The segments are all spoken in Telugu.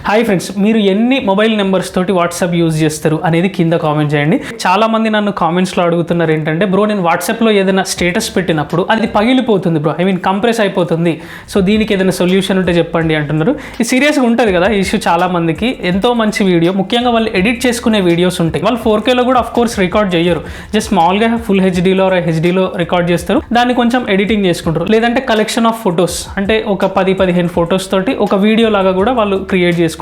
హాయ్ ఫ్రెండ్స్, మీరు ఎన్ని మొబైల్ నెంబర్స్ తోటి వాట్సాప్ యూజ్ చేస్తారు అనేది కింద కామెంట్ చేయండి. చాలామంది నన్ను కామెంట్స్లో అడుగుతున్నారు ఏంటంటే, బ్రో నేను వాట్సాప్లో ఏదైనా స్టేటస్ పెట్టినప్పుడు అది పగిలిపోతుంది బ్రో, కంప్రెస్ అయిపోతుంది, సో దీనికి ఏదైనా సొల్యూషన్ ఉంటే చెప్పండి అంటున్నారు. ఇది సీరియస్గా ఉంటుంది కదా ఈ ఇష్యూ. చాలామందికి ఎంతో మంచి వీడియో, ముఖ్యంగా వాళ్ళు ఎడిట్ చేసుకునే వీడియోస్ ఉంటాయి. వాళ్ళు 4Kలో కూడా కోర్స్ రికార్డ్ చేయరు, జస్ట్ స్మాల్గా ఫుల్ హెచ్డీలో హెచ్డీలో రికార్డ్ చేస్తారు, దాన్ని కొంచెం ఎడిటింగ్ చేసుకుంటారు. లేదంటే కలెక్షన్ ఆఫ్ ఫొటోస్, అంటే ఒక 10-15 ఫొటోస్ తోటి ఒక వీడియో లాగా కూడా వాళ్ళు క్రియేట్ చేసుకుంటారు.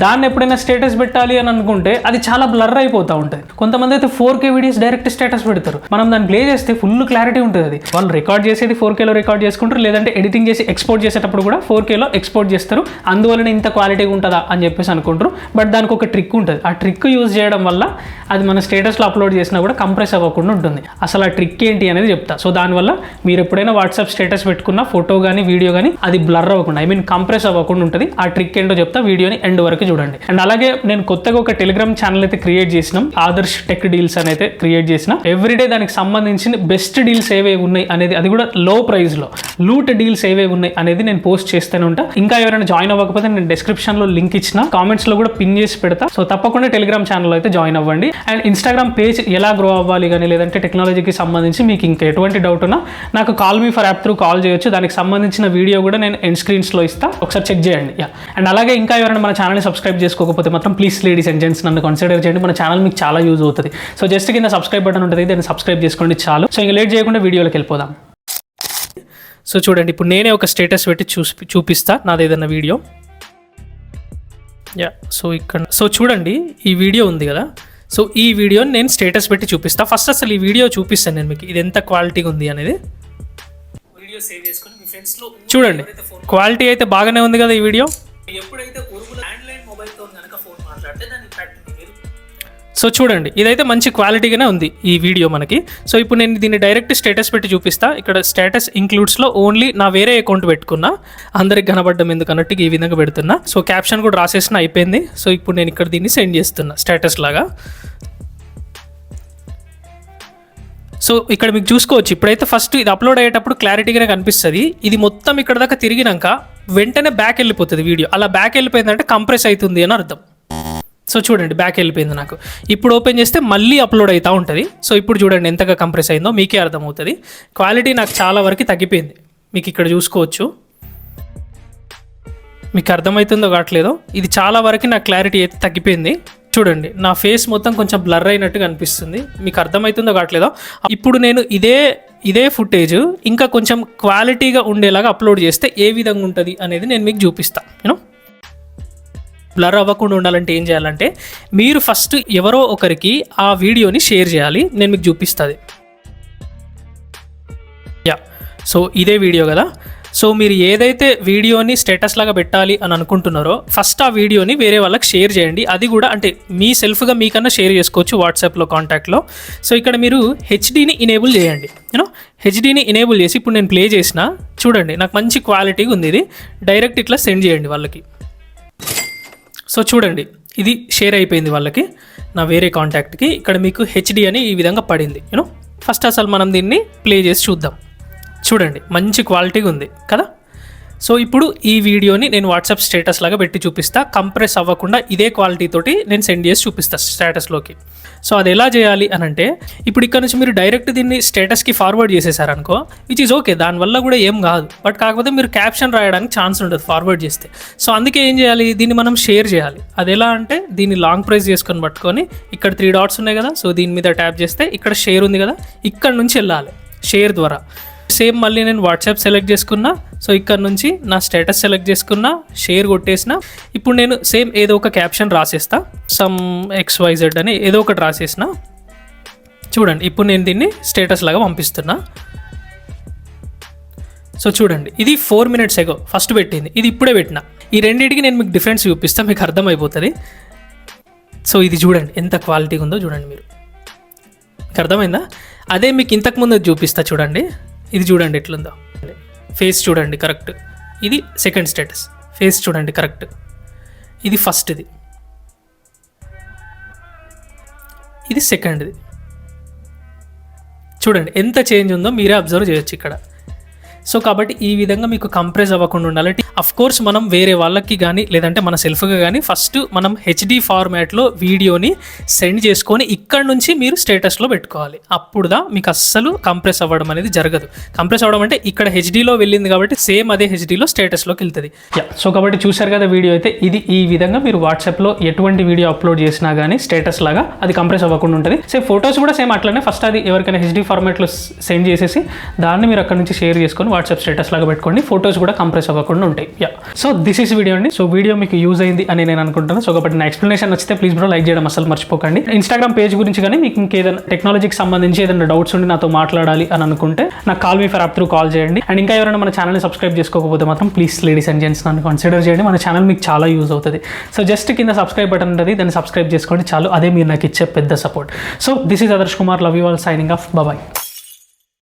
దాన్ని ఎప్పుడైనా స్టేటస్ పెట్టాలి అని అనుకుంటే అది చాలా బ్లర్ అయిపోతూ ఉంటుంది. కొంతమంది అయితే 4K వీడియోస్ డైరెక్ట్ స్టేటస్ పెడతారు, మనం దాన్ని ప్లే చేస్తే ఫుల్ క్లారిటీ ఉంటుంది. అది వాళ్ళు రికార్డ్ చేసేది 4Kలో రికార్డ్ చేసుకుంటారు, లేదంటే ఎడిటింగ్ చేసి ఎక్స్పోర్ట్ చేసేటప్పుడు కూడా 4Kలో ఎక్స్పోర్ట్ చేస్తారు. అందువల్ల ఇంత క్వాలిటీగా ఉంటుందా అని చెప్పేసి అనుకుంటారు. బట్ దానికి ఒక ట్రిక్ ఉంటుంది. ఆ ట్రిక్ యూజ్ చేయడం వల్ల అది మన స్టేటస్లో అప్లోడ్ చేసినా కూడా కంప్రెస్ అవ్వకుండా ఉంటుంది. అసలు ఆ ట్రిక్ ఏంటి అనేది చెప్తా. సో దానివల్ల మీరు ఎప్పుడైనా వాట్సాప్ స్టేటస్ పెట్టుకున్న ఫోటో కానీ వీడియో కానీ అది బ్లర్ అవ్వకుండా, కంప్రెస్ అవ్వకుండా ఉంటుంది. ఆ ట్రిక్ ఏంటో చెప్తా, వీడియోని ఎండ్ వరకు చూడండి. అండ్ అలాగే నేను కొత్తగా ఒక టెలిగ్రామ్ ఛానల్ అయితే క్రియేట్ చేసినాం, ఆదర్శ్ టెక్ డీల్స్ అని అయితే క్రియేట్ చేసిన. ఎవ్రీడే దానికి సంబంధించిన బెస్ట్ డీల్స్ ఏవేవి ఉన్నాయి అనేది, అది కూడా లో ప్రైస్లో లూట్ డీల్స్ ఏవేవి ఉన్నాయి అనేది నేను పోస్ట్ చేస్తూనే ఉంటా. ఇంకా ఎవరైనా జాయిన్ అవ్వకపోతే నేను డిస్క్రిప్షన్లో లింక్ ఇచ్చిన, కామెంట్స్లో కూడా పిన్ చేసి పెడతా. సో తప్పకుండా టెలిగ్రామ్ ఛానల్ అయితే జాయిన్ అవ్వండి. అండ్ ఇన్స్టాగ్రామ్ పేజ్ ఎలా గ్రో అవ్వాలి కానీ, లేదంటే టెక్నాలజీకి సంబంధించి మీకు ఇంకా ఎటువంటి డౌట్ ఉన్నా నాకు call me for app through call చేయొచ్చు. దానికి సంబంధించిన వీడియో కూడా నేను ఎండ్ స్క్రీన్స్లో ఇస్తా, ఒకసారి చెక్ చేయండి. అండ్ అలాగే ఇంకా ఎవరైనా మన ఛానల్ని సబ్స్క్రైబ్ చేసుకోకపోతే మాత్రం ప్లీజ్ లేడీస్ అండ్ జెంట్స్ నన్ను కన్సిడర్ చేయండి. మన ఛానల్ మీకు చాలా యూజ్ అవుతుంది. సో జస్ట్ కింద సబ్స్క్రైబ్ బటన్ ఉంటుంది, దాన్ని సబ్స్క్రైబ్ చేసుకోండి చాలు. సో ఇంకా లేట్ చేయకుండా వీడియోలోకి వెళ్ళిపోదాం. సో చూడండి, ఇప్పుడు నేనే ఒక స్టేటస్ పెట్టి చూపిస్తా నాది ఏదన్నా వీడియో. సో చూడండి, ఈ వీడియో ఉంది కదా, సో ఈ వీడియోని నేను స్టేటస్ పెట్టి చూపిస్తా. ఫస్ట్ అసలు ఈ వీడియో చూపిస్తాను నేను మీకు, ఇది ఎంత క్వాలిటీగా ఉంది అనేది. వీడియో సేవ్ చేసుకొని మీ ఫ్రెండ్స్లో చూడండి, క్వాలిటీ అయితే బాగానే ఉంది కదా ఈ వీడియో. ఎప్పుడైతే ల్యాండ్లైన్ మొబైల్తో కనుక ఫోన్ మాట్లాడితే దాని ఇంపాక్ట్ మీరు. సో చూడండి, ఇదైతే మంచి క్వాలిటీగానే ఉంది ఈ వీడియో మనకి. సో ఇప్పుడు నేను దీన్ని డైరెక్ట్ స్టేటస్ పెట్టి చూపిస్తా. ఇక్కడ స్టేటస్ ఇంక్లూడ్స్లో ఓన్లీ నా వేరే అకౌంట్ పెట్టుకున్నా, అందరికి కనబడ్డం ఎందుకు అన్నట్టు ఈ విధంగా పెడుతున్నా. సో క్యాప్షన్ కూడా రాసేసిన అయిపోయింది. సో ఇప్పుడు నేను ఇక్కడ దీన్ని సెండ్ చేస్తున్నా స్టేటస్ లాగా. సో ఇక్కడ మీకు చూసుకోవచ్చు, ఇప్పుడైతే ఫస్ట్ ఇది అప్లోడ్ అయ్యేటప్పుడు క్లారిటీగానే కనిపిస్తుంది. ఇది మొత్తం ఇక్కడ దాకా తిరిగినాక వెంటనే బ్యాక్ వెళ్ళిపోతుంది వీడియో. అలా బ్యాక్ వెళ్ళిపోయిందంటే కంప్రెస్ అవుతుంది అని అర్థం. సో చూడండి, బ్యాక్ వెళ్ళిపోయింది నాకు. ఇప్పుడు ఓపెన్ చేస్తే మళ్ళీ అప్లోడ్ అవుతూ ఉంటుంది. సో ఇప్పుడు చూడండి ఎంతగా కంప్రెస్ అయిందో మీకే అర్థమవుతుంది. క్వాలిటీ నాకు చాలా వరకు తగ్గిపోయింది, మీకు ఇక్కడ చూసుకోవచ్చు. మీకు అర్థమవుతుందో కావట్లేదో, ఇది చాలా వరకు నా క్లారిటీ అయితే తగ్గిపోయింది. చూడండి, నా ఫేస్ మొత్తం కొంచెం బ్లర్ అయినట్టుగా అనిపిస్తుంది. మీకు అర్థమవుతుందో కావట్లేదో. ఇప్పుడు నేను ఇదే ఫుటేజ్ ఇంకా కొంచెం క్వాలిటీగా ఉండేలాగా అప్లోడ్ చేస్తే ఏ విధంగా ఉంటుంది అనేది నేను మీకు చూపిస్తాను. బ్లర్ అవ్వకుండా ఉండాలంటే ఏం చేయాలంటే, మీరు ఫస్ట్ ఎవరో ఒకరికి ఆ వీడియోని షేర్ చేయాలి. నేను మీకు చూపిస్తుంది. సో ఇదే వీడియో కదా. సో మీరు ఏదైతే వీడియోని స్టేటస్ లాగా పెట్టాలి అని అనుకుంటున్నారో ఫస్ట్ ఆ వీడియోని వేరే వాళ్ళకి షేర్ చేయండి. అది కూడా అంటే మీ సెల్ఫ్గా మీకన్నా షేర్ చేసుకోవచ్చు వాట్సాప్లో కాంటాక్ట్లో. సో ఇక్కడ మీరు హెచ్డీని ఇనేబుల్ చేయండి. హెచ్డీని ఇనేబుల్ చేసి ఇప్పుడు నేను ప్లే చేసిన చూడండి, నాకు మంచి క్వాలిటీగా ఉంది. ఇది డైరెక్ట్ ఇట్లా సెండ్ చేయండి వాళ్ళకి. సో చూడండి, ఇది షేర్ అయిపోయింది వాళ్ళకి, నా వేరే కాంటాక్ట్కి. ఇక్కడ మీకు హెచ్డీ అని ఈ విధంగా పడింది. ఫస్ట్ అసలు మనం దీన్ని ప్లే చేసి చూద్దాం. చూడండి, మంచి క్వాలిటీగా ఉంది కదా. సో ఇప్పుడు ఈ వీడియోని నేను వాట్సాప్ స్టేటస్ లాగా పెట్టి చూపిస్తా, కంప్రెస్ అవ్వకుండా ఇదే క్వాలిటీ తోటి నేను సెండ్ చేసి చూపిస్తా స్టేటస్లోకి. సో అది ఎలా చేయాలి అని అంటే, ఇప్పుడు ఇక్కడ నుంచి మీరు డైరెక్ట్ దీన్ని స్టేటస్కి ఫార్వర్డ్ చేసేసారనుకో, విచ్ ఈజ్ ఓకే, దానివల్ల కూడా ఏం కాదు. బట్ కాకపోతే మీరు క్యాప్షన్ రాయడానికి ఛాన్స్ ఉంటుంది ఫార్వర్డ్ చేస్తే. సో అందుకే ఏం చేయాలి, దీన్ని మనం షేర్ చేయాలి. అది ఎలా అంటే, దీన్ని లాంగ్ ప్రెస్ చేసుకొని పట్టుకొని ఇక్కడ 3 డాట్స్ ఉన్నాయి కదా, సో దీని మీద ట్యాప్ చేస్తే ఇక్కడ షేర్ ఉంది కదా, ఇక్కడ నుంచి వెళ్ళాలి షేర్ ద్వారా. సేమ్ మళ్ళీ నేను వాట్సాప్ సెలెక్ట్ చేసుకున్నా. సో ఇక్కడ నుంచి నా స్టేటస్ సెలెక్ట్ చేసుకున్నా, షేర్ కొట్టేసిన. ఇప్పుడు నేను సేమ్ ఏదో ఒక క్యాప్షన్ రాసేస్తా, సమ్ XYZ అని ఏదో ఒకటి రాసేసిన. చూడండి, ఇప్పుడు నేను దీన్ని స్టేటస్ లాగా పంపిస్తున్నా. సో చూడండి, ఇది 4 minutes ఎగో ఫస్ట్ పెట్టింది, ఇది ఇప్పుడే పెట్టిన. ఈ రెండింటికి నేను మీకు డిఫరెన్స్ చూపిస్తాను, మీకు అర్థమైపోతుంది. సో ఇది చూడండి ఎంత క్వాలిటీగా ఉందో చూడండి, మీరు మీకు అర్థమైందా? అదే మీకు ఇంతకుముందు చూపిస్తా చూడండి. ఇది చూడండి ఎట్లుందో, ఫేస్ చూడండి కరెక్ట్. ఇది సెకండ్ స్టేటస్, ఫేస్ చూడండి కరెక్ట్. ఇది ఫస్ట్ది, ఇది సెకండ్ది. చూడండి ఎంత చేంజ్ ఉందో మీరే అబ్జర్వ్ చేయొచ్చు ఇక్కడ. సో కాబట్టి ఈ విధంగా మీకు కంప్రెస్ అవ్వకుండా ఉండాలంటే అఫ్ కోర్స్ మనం వేరే వాళ్ళకి కానీ లేదంటే మన సెల్ఫ్గా కానీ ఫస్ట్ మనం హెచ్డి ఫార్మాట్లో వీడియోని సెండ్ చేసుకొని ఇక్కడ నుంచి మీరు స్టేటస్లో పెట్టుకోవాలి. అప్పుడుదా మీకు అస్సలు కంప్రెస్ అవ్వడం అనేది జరగదు. కంప్రెస్ అవ్వడం అంటే ఇక్కడ హెచ్డీలో వెళ్ళింది కాబట్టి సేమ్ అదే హెచ్డీలో స్టేటస్లోకి వెళ్తుంది. సో కాబట్టి చూశారు కదా వీడియో అయితే. ఇది ఈ విధంగా మీరు వాట్సాప్లో ఎటువంటి వీడియో అప్లోడ్ చేసినా కానీ స్టేటస్ లాగా అది కంప్రెస్ అవ్వకుండా ఉంటుంది. సేమ్ ఫొటోస్ కూడా సేమ్ అట్లనే ఫస్ట్ అది ఎవరికైనా హెచ్డీ ఫార్మాట్లో సెండ్ చేసేసి దాన్ని మీరు అక్కడ నుంచి షేర్ చేసుకొని వాట్సాప్ స్టేటస్ లాగా పెట్టుకోండి. ఫొటోస్ కూడా కంప్రెస్ అవ్వకుండా ఉంటాయి. సో దిస్ ఈస్ వీడియో అండి. సో వీడియో మీకు యూజ్ అయింది అని నేను అనుకుంటున్నాను. సో కాబట్టి నా ఎక్స్ప్లెనేషన్ నచ్చితే ప్లీజ్ బ్రో లైక్ చేయడం అసలు మర్చిపోకండి. ఇన్స్టాగ్రామ్ పేజ్ గురించి కానీ మీకు ఇంకేదైనా టెక్నాలజీకి సంబంధించి ఏదైనా డౌట్స్ ఉండి నాతో మాట్లాడాలి అని అనుకుంటే నాకు call me for app through call చేయండి. అండ్ ఇంకా ఎవరైనా మన ఛానల్ని సబ్స్క్రైబ్ చేసుకోకపోతే మాత్రం ప్లీజ్ లేడీస్ అండ్ జెంట్స్ నన్ను కన్సిడర్ చేయండి. మన ఛానల్ మీకు చాలా యూజ్ అవుతుంది. సో జస్ట్ కింద సబ్స్క్రైబ్ బటన్ ఉంటుంది, దాన్ని సబ్స్క్రైబ్ చేసుకోండి చాలు. అదే మీరు నాకు ఇచ్చే పెద్ద support. So this is Adarsh Kumar, love you all, signing off, bye.